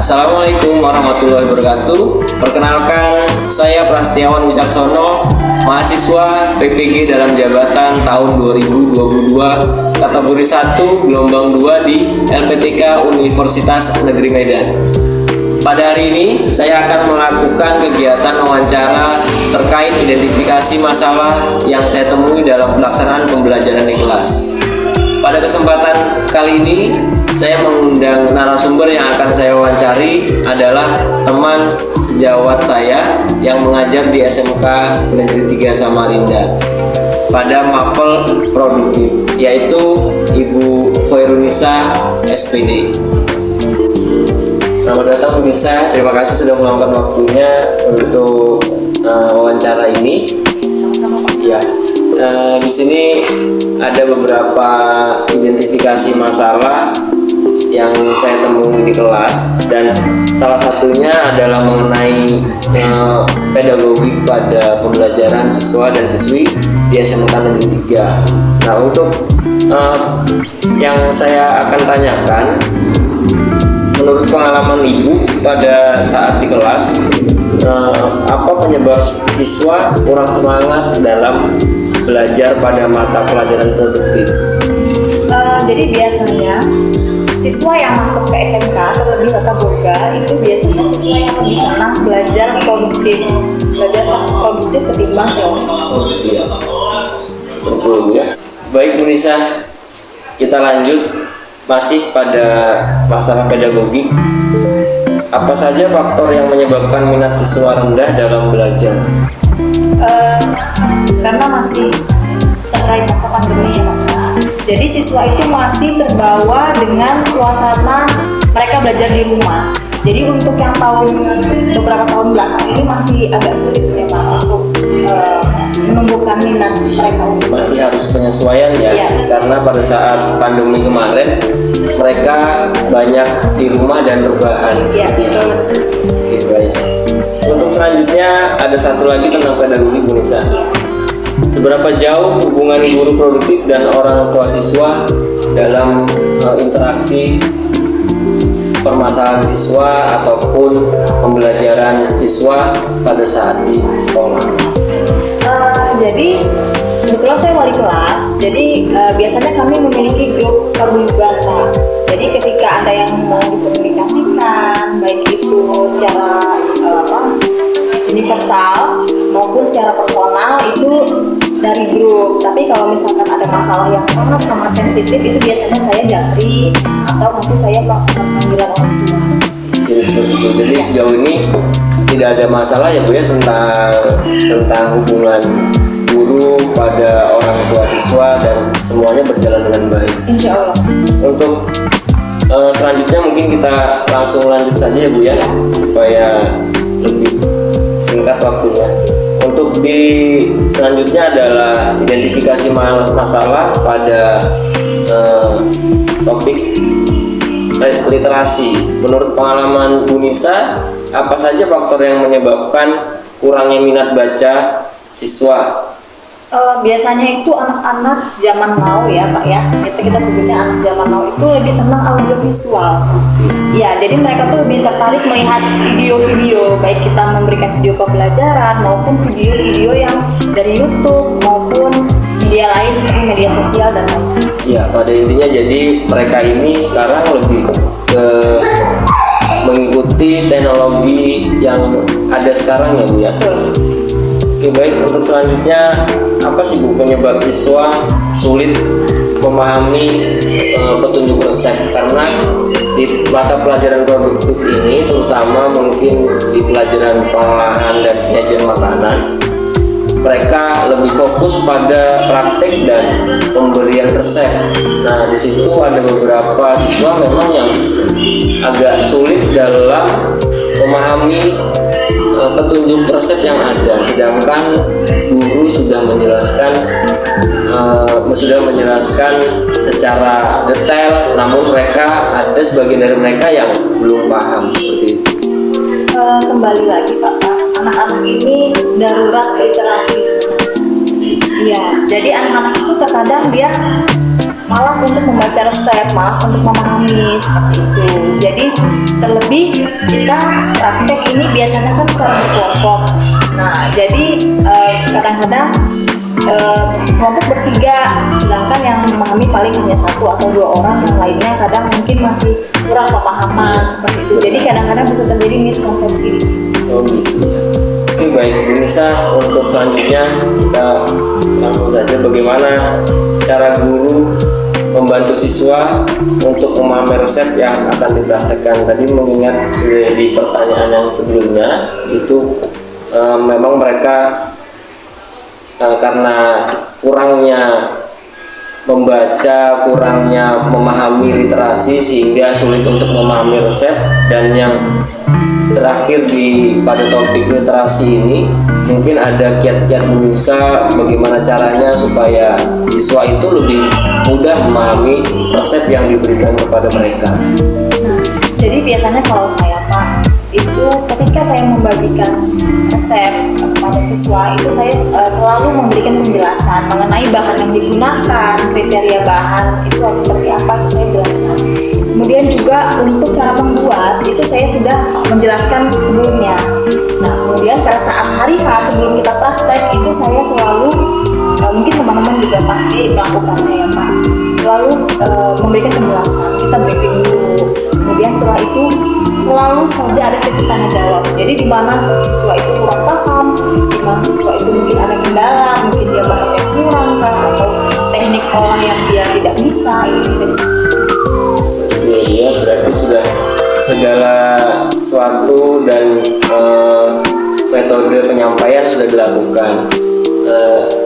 Assalamualaikum warahmatullahi wabarakatuh. Perkenalkan, saya Prastiawan Wicaksono, mahasiswa PPG dalam jabatan tahun 2022, kategori 1, gelombang 2 di LPTK Universitas Negeri Medan. Pada hari ini, saya akan melakukan kegiatan wawancara terkait identifikasi masalah yang saya temui dalam pelaksanaan pembelajaran di kelas. Pada kesempatan kali ini, saya mengundang narasumber yang akan saya wawancari adalah teman sejawat saya yang mengajar di SMK Negeri 3 Samarinda pada Mapel Produktif, yaitu Ibu Khoirunisa SPD. Selamat datang Bu Nisa, terima kasih sudah meluangkan waktunya untuk wawancara ini. Ya, di sini ada beberapa identifikasi masalah yang saya temui di kelas, dan salah satunya adalah mengenai pedagogik pada pembelajaran siswa dan siswi di SMK Negeri 3. Nah, untuk yang saya akan tanyakan, menurut pengalaman Ibu pada saat di kelas, apa penyebab siswa kurang semangat dalam belajar pada mata pelajaran produktif? Jadi biasanya siswa yang masuk ke SMK, terlebih Tata Boga, itu biasanya siswa yang lebih senang belajar produktif ketimbang teori. Oh, iya. Seperti itu Bu ya. Baik Bu Nisa, kita lanjut masih pada masalah pedagogik. Apa saja faktor yang menyebabkan minat siswa rendah dalam belajar? Karena masih terkait masa pandemi ya Pak. Jadi siswa itu masih terbawa dengan suasana mereka belajar di rumah. Jadi untuk yang beberapa tahun belakang ini masih agak sulit memang untuk menumbuhkan minat mereka. Masih harus penyesuaian ya, karena pada saat pandemi kemarin mereka banyak di rumah dan rebahan seperti itu. Oke, baik. Untuk selanjutnya ada satu lagi tentang pedagogi Bu Nisa. Seberapa jauh hubungan guru produktif dan orang tua siswa dalam interaksi permasalahan siswa ataupun pembelajaran siswa pada saat di sekolah? Jadi kebetulan saya wali kelas, jadi biasanya kami memiliki grup pembelajaran. Jadi ketika ada yang mau dikomunikasikan, baik itu secara universal maupun secara personal, itu dari grup. Tapi kalau misalkan ada masalah yang sangat sensitif, itu biasanya saya japri atau nanti saya melakukan panggilan orang tua. Jadi seperti itu. Jadi sejauh ini tidak ada masalah ya Bu ya tentang hubungan guru pada orang tua siswa, dan semuanya berjalan dengan baik. Insya Allah. Untuk selanjutnya mungkin kita langsung lanjut saja ya Bu ya, supaya lebih singkat waktunya. Untuk di selanjutnya adalah identifikasi masalah pada topik literasi. Menurut pengalaman Bu Nisa, apa saja faktor yang menyebabkan kurangnya minat baca siswa? Biasanya itu anak-anak zaman now ya Pak ya, kita sebutnya anak zaman now itu lebih senang audiovisual. Ya, jadi mereka tuh lebih tertarik melihat video-video, baik kita memberikan video pembelajaran maupun video-video yang dari YouTube maupun media lain seperti media sosial dan lain-lain. Ya, pada intinya jadi mereka ini sekarang lebih ke mengikuti teknologi yang ada sekarang ya Bu ya. Betul. Oke, baik. Untuk selanjutnya, apa sih Bu penyebab siswa sulit memahami petunjuk resep? Karena di mata pelajaran produktif ini, terutama mungkin di pelajaran pengolahan dan penyajian makanan, mereka lebih fokus pada praktek dan pemberian resep. Nah, di situ ada beberapa siswa memang yang agak sulit dalam memahami petunjuk resep yang ada, sedangkan guru sudah menjelaskan secara detail, namun ada sebagian dari mereka yang belum paham seperti itu. Kembali lagi Pak Pas, anak-anak ini darurat literasi sebenarnya. Iya, jadi anak-anak itu terkadang dia malas untuk membaca resep, malas untuk memahami seperti itu. Jadi terlebih kita praktek ini biasanya kan secara berkelompok. Nah, jadi kadang-kadang kelompok bertiga, sedangkan yang memahami paling hanya 1 atau 2 orang, yang lainnya kadang mungkin masih kurang pemahaman seperti itu. Jadi kadang-kadang bisa terjadi miskonsepsi di sini. Oh gitu. Oke, baik Bu Nisa, untuk selanjutnya kita langsung saja bagaimana cara guru membantu siswa untuk memahami resep yang akan dipraktekkan. Tadi mengingat sudah di pertanyaan yang sebelumnya itu memang mereka karena kurangnya membaca, kurangnya memahami literasi sehingga sulit untuk memahami resep. Dan yang terakhir pada topik literasi ini mungkin ada kiat-kiat Bu Nisa bagaimana caranya supaya siswa itu lebih mudah memahami resep yang diberikan kepada mereka. Nah, jadi biasanya kalau saya Pak, itu ketika saya membagikan resep kepada siswa itu saya selalu memberikan penjelasan mengenai bahan yang digunakan, kriteria bahan itu harus seperti apa, itu saya jelaskan. Kemudian juga untuk cara membuat itu saya sudah menjelaskan sebelumnya. Nah, kemudian pada saat hari H sebelum kita praktek itu saya selalu mungkin teman-teman juga pasti melakukannya ya Pak, selalu memberikan penjelasan, kita briefing dulu. Kemudian setelah itu selalu saja ada sesi tanya jawab. Jadi di mana siswa itu kurang paham, di mana siswa itu mungkin ada kendala, mungkin dia bahannya kurang kah, atau teknik olah yang dia tidak bisa, itu bisa Ya, berarti sudah segala sesuatu dan metode penyampaian sudah dilakukan.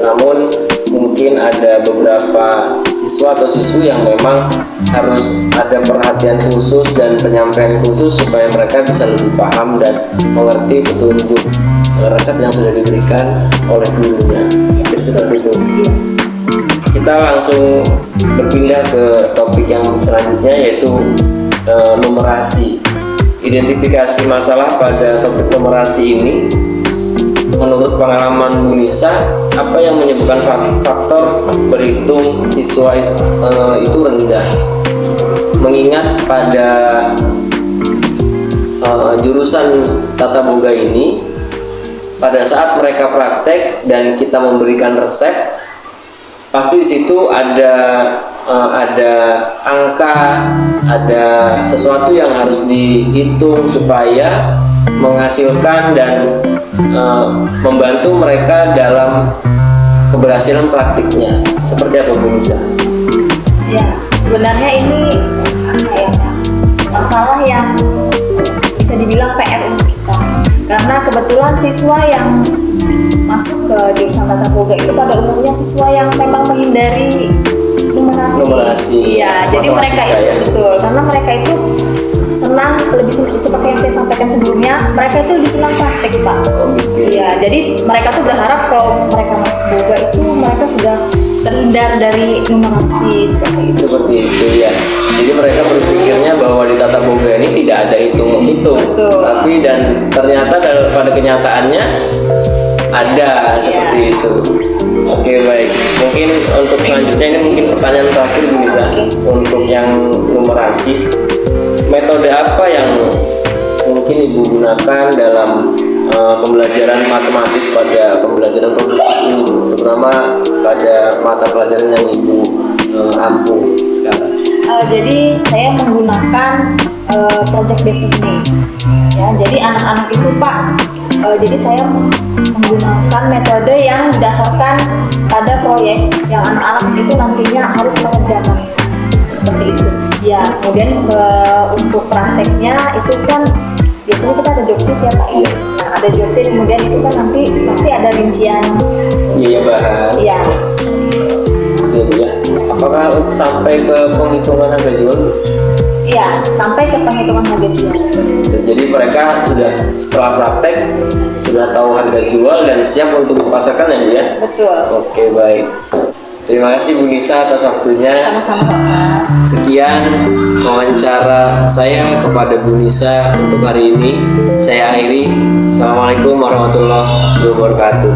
Namun mungkin ada beberapa siswa atau siswi yang memang harus ada perhatian khusus dan penyampaian khusus supaya mereka bisa lebih paham dan mengerti petunjuk resep yang sudah diberikan oleh gurunya. Jadi seperti itu. Kita langsung berpindah ke topik yang selanjutnya, yaitu numerasi. Identifikasi masalah pada topik numerasi ini, menurut pengalaman Bu Nisa, apa yang menyebabkan faktor berhitung siswa itu rendah? Mengingat pada jurusan Tata Boga ini, pada saat mereka praktek dan kita memberikan resep, pasti di situ ada angka, ada sesuatu yang harus dihitung supaya menghasilkan dan membantu mereka dalam keberhasilan praktiknya. Seperti apa Bu Nisa? Ya, sebenarnya ini apa ya Pak? Masalah yang bisa dibilang PR untuk kita. Karena kebetulan siswa yang masuk ke jurusan Tata Boga itu pada umumnya siswa yang memang menghindari numerasi. Iya, jadi mereka itu ya. Betul, karena mereka itu senang, lebih seperti yang saya sampaikan sebelumnya, mereka itu lebih senang praktek Pak. Oh gitu. Iya, jadi mereka tuh berharap kalau mereka masuk Boga itu mereka sudah terhindar dari numerasi seperti itu. Seperti itu ya. Jadi mereka berpikirnya bahwa di Tata Boga ini tidak ada hitung-hitung, tapi dan ternyata pada kenyataannya ada seperti itu. Oke, baik. Mungkin untuk selanjutnya ini mungkin pertanyaan terakhir Bu Nisa. Untuk yang numerasi, metode apa yang mungkin Ibu gunakan dalam pembelajaran matematis pada pembelajaran produk ini, terutama pada mata pelajaran yang Ibu ampu sekarang? Jadi saya menggunakan project based learning. Ya, jadi anak-anak itu Pak, jadi saya menggunakan metode yang didasarkan pada proyek yang anak-anak itu nantinya harus mengerjakan seperti itu. Ya, kemudian untuk prakteknya itu kan biasanya kita ada job sheet ya Pak. Iya. Nah, ada job sheet, kemudian itu kan nanti pasti ada rincian. Iya, bahan. Iya. Seperti itu ya. Apakah sampai ke penghitungan harga jual? Iya, sampai ke penghitungan harga jual. Jadi mereka sudah setelah praktek sudah tahu harga jual dan siap untuk dipasarkan ya Bu ya? Betul. Oke, baik. Terima kasih Bu Nisa atas waktunya. Sama-sama Pak. Sekian wawancara saya kepada Bu Nisa untuk hari ini. Saya akhiri. Assalamualaikum warahmatullahi wabarakatuh.